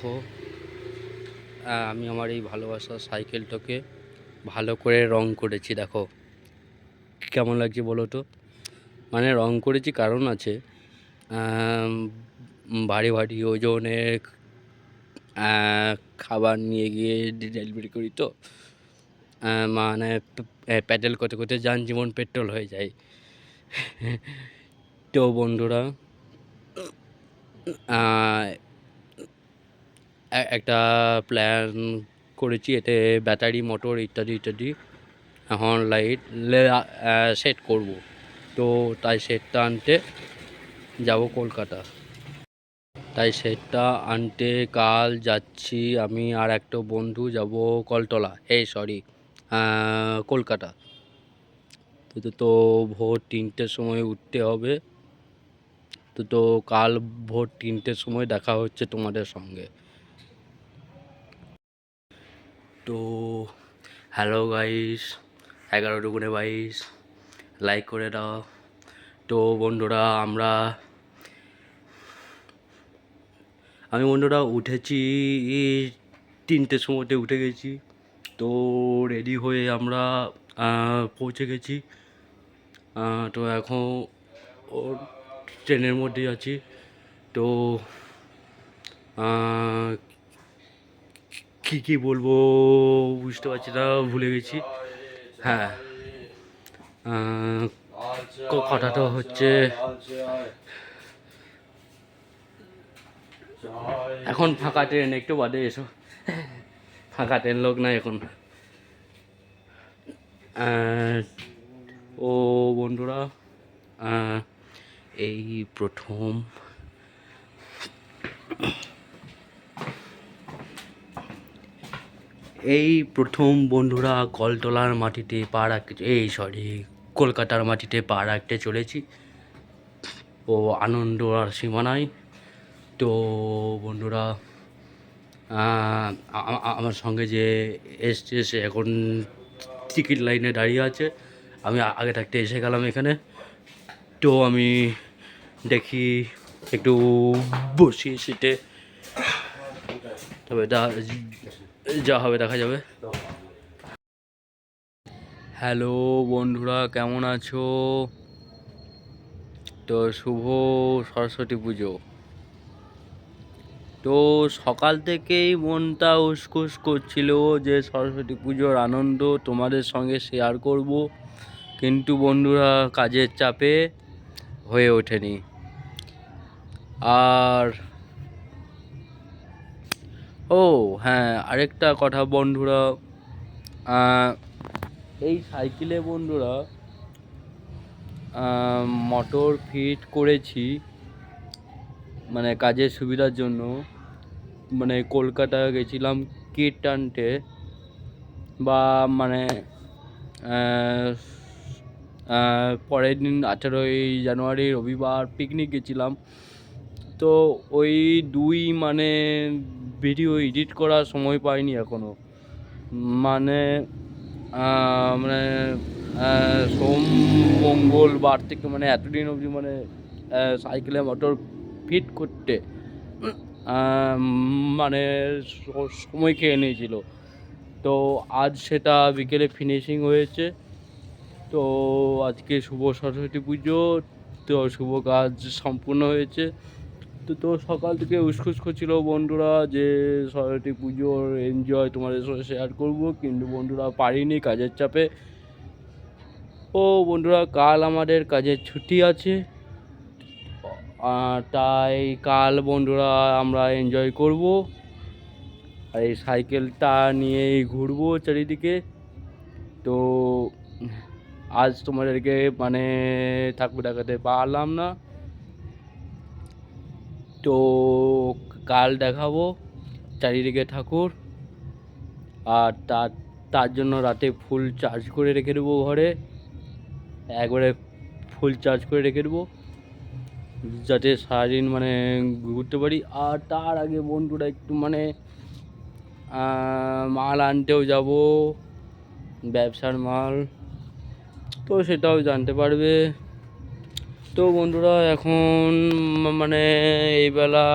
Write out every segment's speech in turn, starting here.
দেখো, আমি আমার এই ভালোবাসার সাইকেলটাকে ভালো করে রং করেছি। দেখো কেমন লাগছে বলো তো। মানে রং করেছি কারণ আছে, আম, ভারী ভারী ওজনের খাবার নিয়ে গিয়ে ডেলিভারি করি তো, মানে প্যাডেল করতে করতে যান জীবন পেট্রোল হয়ে যায়। তো বন্ধুরা, একটা প্ল্যান করেছি, এতে ব্যাটারি মোটর ইত্যাদি ইত্যাদি এখন লাইট সেট করব। তো তাই সেটটা আনতে যাব কলকাতা। তাই সেটটা আনতে কাল যাচ্ছি, আমি আর একটা বন্ধু যাব কলতলা, সরি, কলকাতা। তো ভোর 3টের সময় উঠতে হবে। তো কাল ভোর 3টের সময় দেখা হচ্ছে তোমাদের সঙ্গে। তো হ্যালো গাইস, 11×22 লাইক করে দাও। তো বন্ধুরা, আমি বন্ধুরা উঠেছি 3টের সময়তে উঠে গেছি। তো রেডি হয়ে আমরা পৌঁছে গেছি। তো এখন ট্রেনের মধ্যেই আছি। তো কী বলবো বুঝতে পারছি না, ভুলে গেছি। হ্যাঁ, কথাটা হচ্ছে, এখন ফাঁকা ট্রেন, একটু বাদে এসো। ফাঁকা ট্রেন, লোক না এখন। ও বন্ধুরা, এই প্রথম বন্ধুরা কলতলার মাটিতে পা রাখতে, কলকাতার মাটিতে পা রাখতে চলেছি। ও আনন্দ আর সীমানায়। তো বন্ধুরা, আমার সঙ্গে যে এসছে সে এখন টিকিট লাইনে দাঁড়িয়ে আছে। আমি আগে থাকতে এসে গেলাম এখানে। তো আমি দেখি একটু বসি সিটে, তবে যা হবে দেখা যাবে। হ্যালো বন্ধুরা, কেমন আছো? তো শুভ সরস্বতী পুজো। তো সকাল থেকেই মনটা উসখুস করছিল যে সরস্বতী পুজোর আনন্দ তোমাদের সঙ্গে শেয়ার করব, কিন্তু বন্ধুরা কাজের চাপে হয়ে ওঠেনি। আর হ্যাঁ, আরেকটা কথা বন্ধুরা, এই সাইকেলে বন্ধুরা মোটর ফিট করেছি, মানে কাজের সুবিধার জন্য। মানে কলকাতা গেছিলাম কিট আনতে, বা মানে পরের দিন 18ই জানুয়ারি রবিবার পিকনিক গেছিলাম। তো ওই মানে ভিডিও এডিট করার সময় পাইনি এখনও। মানে মানে সোম মঙ্গলবার থেকে, মানে এতদিন অবধি মানে সাইকেলে মোটর ফিট করতে মানে সময় খেয়ে নিয়েছিল। তো আজ সেটা বিকেলে ফিনিশিং হয়েছে। তো আজকে শুভ সরস্বতী পুজো, তো শুভ কাজ সম্পূর্ণ হয়েছে। তো সকাল থেকে উসখুস করছিল বন্ধুরা যে সরস্বতী পুজোর এনজয় তোমাদের সাথে শেয়ার করব, কিন্তু বন্ধুরা পারিনি কাজের চাপে। বন্ধুরা, কাল আমাদের কাজের ছুটি আছে, তাই কাল বন্ধুরা আমরা এনজয় করব, আর এই সাইকেলটা নিয়েই ঘুরবো চারিদিকে। তো আজ তোমাদেরকে মানে ঠাকুর দেখাতে পারলাম না, তো কাল দেখাবো চারিদিকে ঠাকুর। আর তার জন্য রাতে ফুল চার্জ করে রেখে দেবো ঘরে, একবারে ফুল চার্জ করে রেখে দেবো, যাতে সারাদিন মানে ঘুরতে পারি। আর তার আগে বন্ধুরা একটু মানে মাল আনতেও যাব, ব্যবসার মাল, তো সেটাও জানতে পারবে। তো বন্ধুরা এখন মানে এই বেলা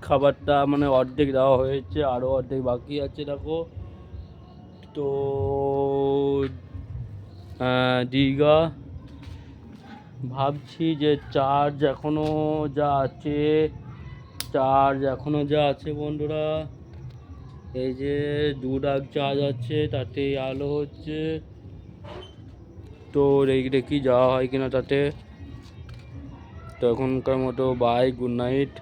খাবারটা মানে অর্ধেক দেওয়া হয়েছে, আরও অর্ধেক বাকি আছে দেখো। তো দীঘা ভাবছি যে চার্জ এখনও যা আছে বন্ধুরা, এই যে 2 ডাক চার্জ আছে, তাতে আলো হচ্ছে। তো দেখি যাওয়া হয় কিনা তাতে। তো এখনকার মতো বাই, গুড নাইট।